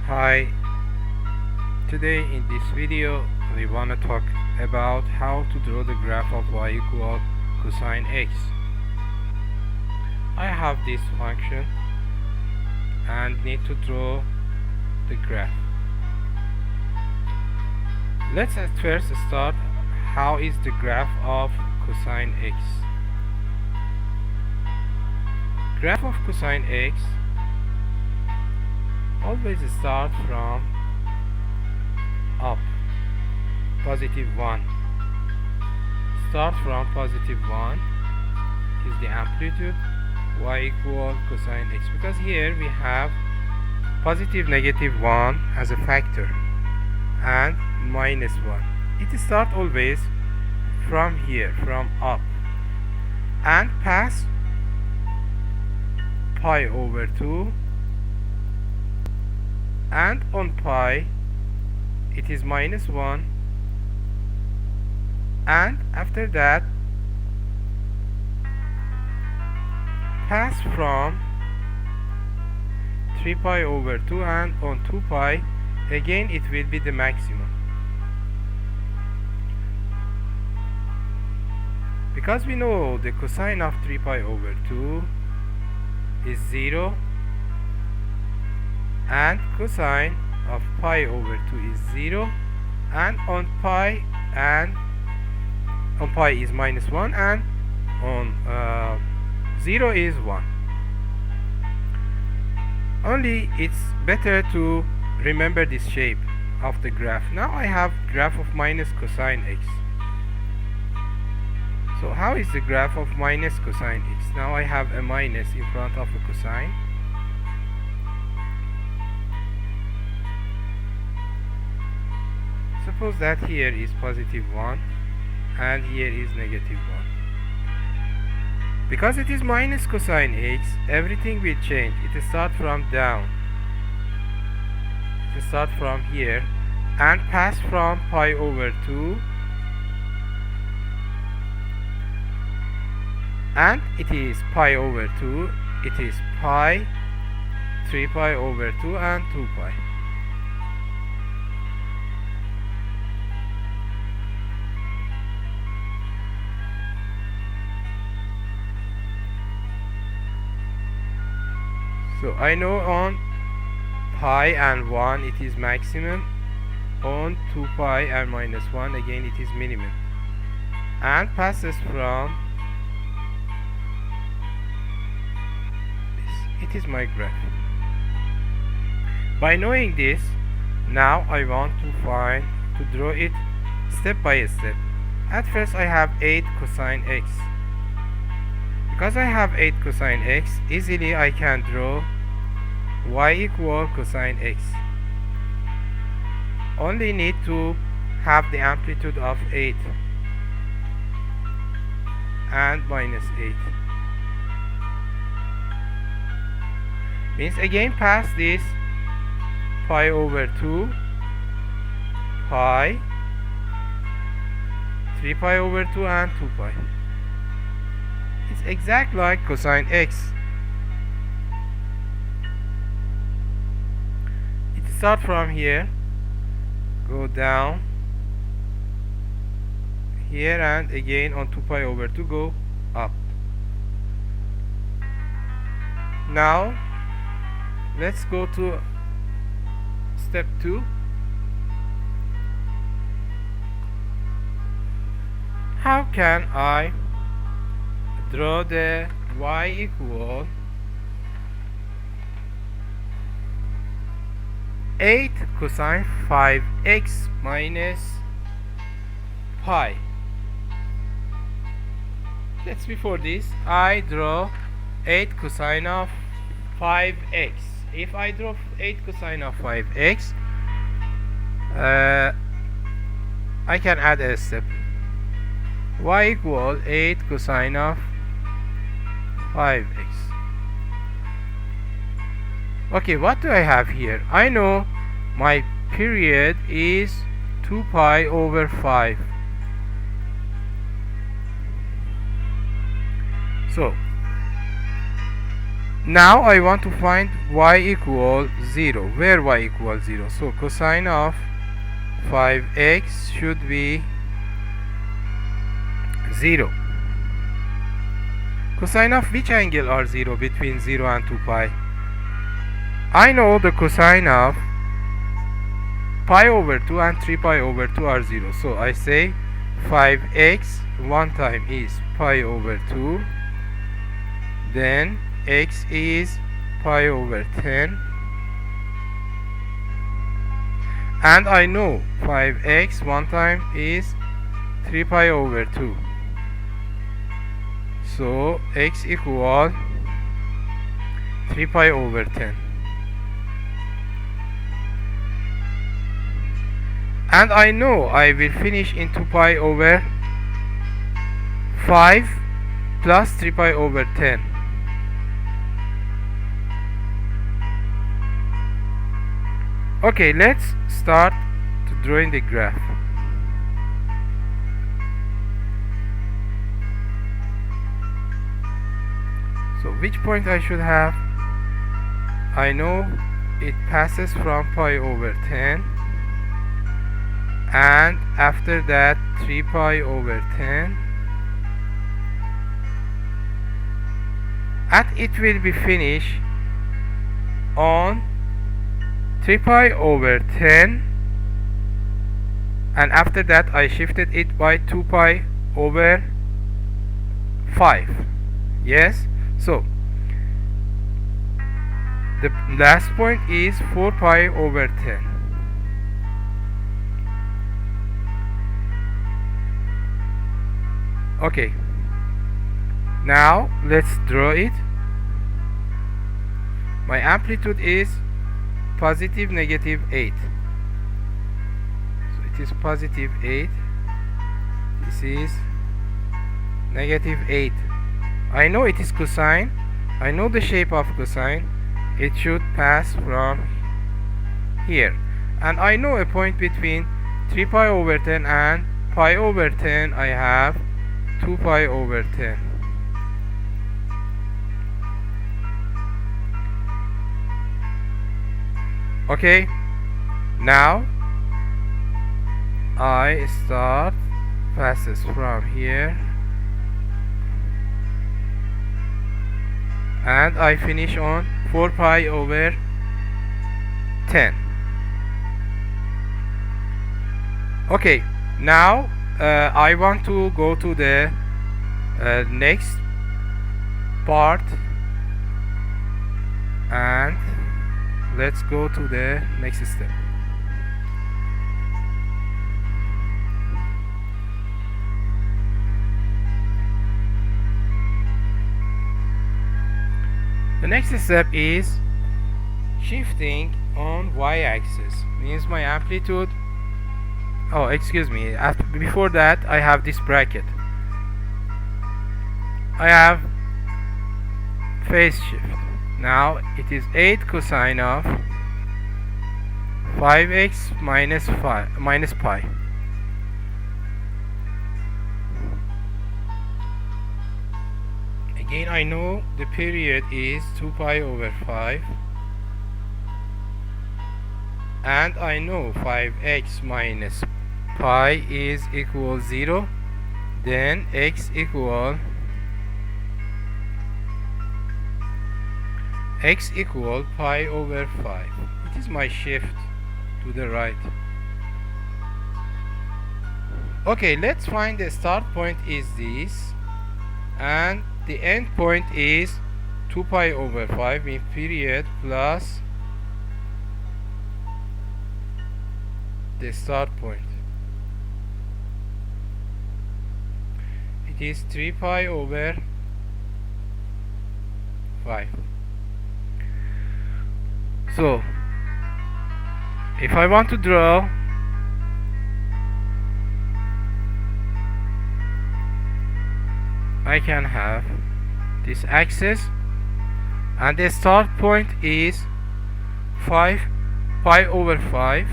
Hi, today in this video we want to talk about how to draw the graph of y equal cosine x. I have this function and need to draw the graph. Let's at first start how is the graph of cosine x. Graph of cosine x always start from up, positive 1. Start from positive 1 is the amplitude y equal cosine x, because here we have positive negative 1 as a factor and minus 1. It start always from here, from up, and pass pi over 2, and on pi it is minus 1, and after that pass from 3 pi over 2, and on 2 pi again it will be the maximum. Because we know the cosine of 3 pi over 2 is 0, and cosine of pi over 2 is 0, and on pi is minus 1, and on 0 is 1. Only it's better to remember this shape of the graph. Now I have graph of minus cosine x. So how is the graph of minus cosine x? Now I have a minus in front of a cosine. Suppose that here is positive 1 and here is negative 1. Because it is minus cosine x, everything will change. It starts from down. It starts from here and pass from pi over 2, and it is pi over 2, it is pi, 3 pi over 2, and 2 pi. So I know on pi and 1 it is maximum, on 2 pi and minus 1 again it is minimum, and passes from this. It is my graph. By knowing this, now I want to draw it step by step. At first I have 8 cosine x. Because I have 8 cosine x, easily I can draw y equal cosine x. Only need to have the amplitude of 8 and minus 8. Means again pass this pi over 2, pi, 3 pi over 2, and 2 pi. It's exact like cosine x. It start from here, go down here, and again on 2 pi over 2 go up. Now let's go to step 2. How can I draw the y equal 8 cosine 5x minus pi? Let's before this I draw 8 cosine of 5x. If I draw 8 cosine of 5x, I can add a step. Y equal 8 cosine of 5x. Okay, what do I have here? I know my period is 2 pi over 5. So Now I want to find y equal 0, where y equals 0. So cosine of 5x should be 0. Cosine of which angle are 0 between 0 and 2 pi? I know the cosine of pi over 2 and 3 pi over 2 are 0. So I say 5x one time is pi over 2, then x is pi over 10, and I know 5x one time is 3 pi over 2. So x equal 3 pi over 10. And I know I will finish in 2 pi over 5 plus 3 pi over 10. Okay, let's start to drawing the graph. So which point I should have? I know it passes from pi over 10, and after that 3 pi over 10, and it will be finished on 3 pi over 10, and after that I shifted it by 2 pi over 5. Yes, so the last point is 4 pi over 10. Okay, now let's draw it. My amplitude is positive negative 8. So it is positive 8. This is negative 8. I know it is cosine. I know the shape of cosine. It should pass from here. And I know a point between 3 pi over 10 and pi over 10. I have 2 pi over 10. Okay, now I start passes from here and I finish on 4 pi over 10. Okay, now I want to go to the next part, and let's go to the next step. The next step is shifting on y-axis. Means my amplitude, oh excuse me, before that I have this bracket. I have phase shift. Now it is 8 cosine of 5x minus pi. Again, I know the period is 2 pi over 5, and I know 5x minus pi is equal 0. Then x equal pi over 5. It is my shift to the right. Okay, let's find the start point is this, and the end point is 2 pi over 5 in period plus the start point. It is 3 pi over 5. So if I want to draw I can have this axis, and the start point is 5 pi over 5,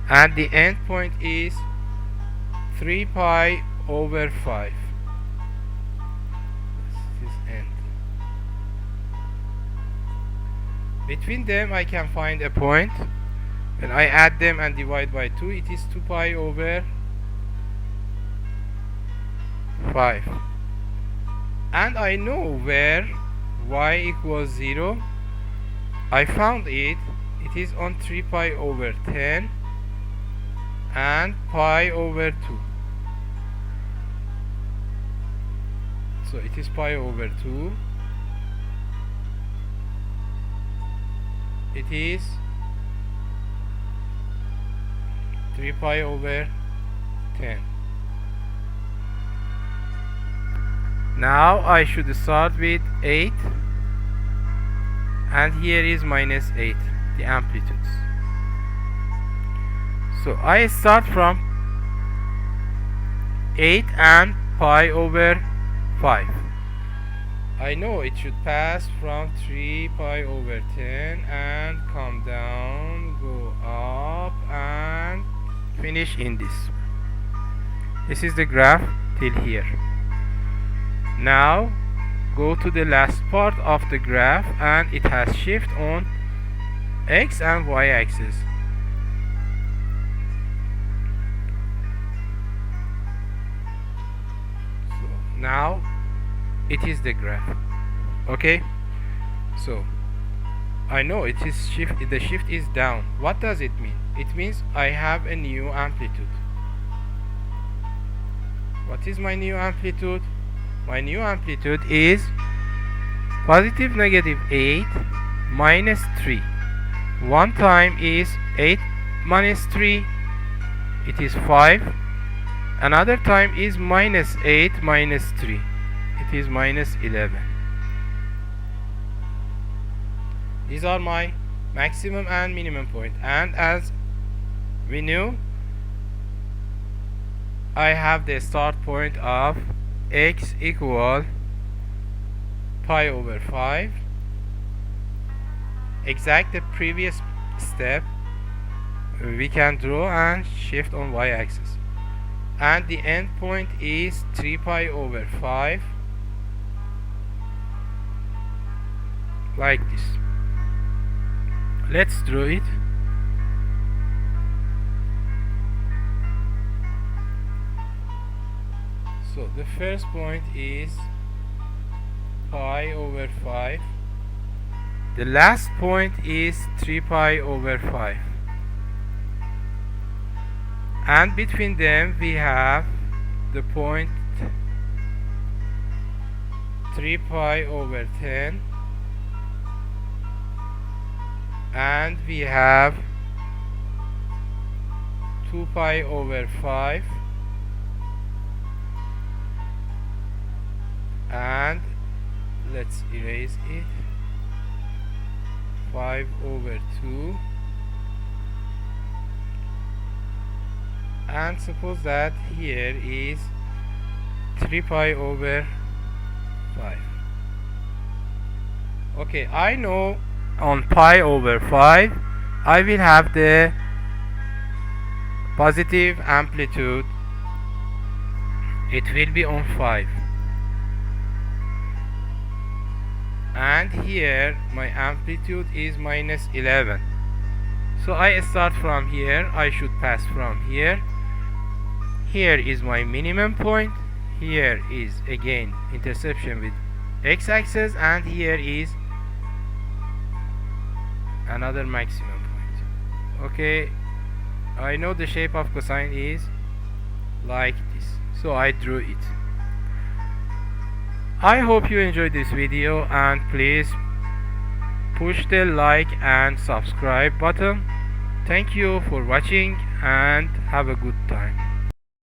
and the end point is 3 pi over 5. Between them I can find a point. When I add them and divide by 2, it is 2 pi over 5. And I know where y equals 0. I found it. It is on 3 pi over 10 and pi over 2. So it is pi over 2. It is 3 pi over 10. Now I should start with 8, and here is minus 8, the amplitudes. So I start from 8 and pi over 5. I know it should pass from 3 pi over 10 and come down, go up and finish in this. This is the graph till here. Now go to the last part of the graph, and it has shift on x and y axis. So now it is the graph. Okay, so I know it is shift, the shift is down. What does it mean? It means I have a new amplitude. What is my new amplitude? My new amplitude is positive negative 8 minus 3. One time is 8 minus 3, it is 5. Another time is minus 8 minus 3, it is minus 11. These are my maximum and minimum point, and as we knew, I have the start point of x equal pi over 5. Exact the previous step we can draw and shift on y axis, and the end point is 3 pi over 5, like this. Let's draw it. So the first point is pi over 5. The last point is 3 pi over 5. And between them we have the point 3 pi over 10. And we have 2 pi over 5. And let's erase it. 5 over 2. And suppose that here is 3 pi over 5. Okay, I know on pi over 5 I will have the positive amplitude. It will be on 5. And here my amplitude is minus 11. So I start from here, I should pass from here. Here is my minimum point. Here is again intersection with x-axis, and here is another maximum point. Okay, I know the shape of cosine is like this, so I drew it. I hope you enjoyed this video, and please push the like and subscribe button. Thank you for watching and have a good time.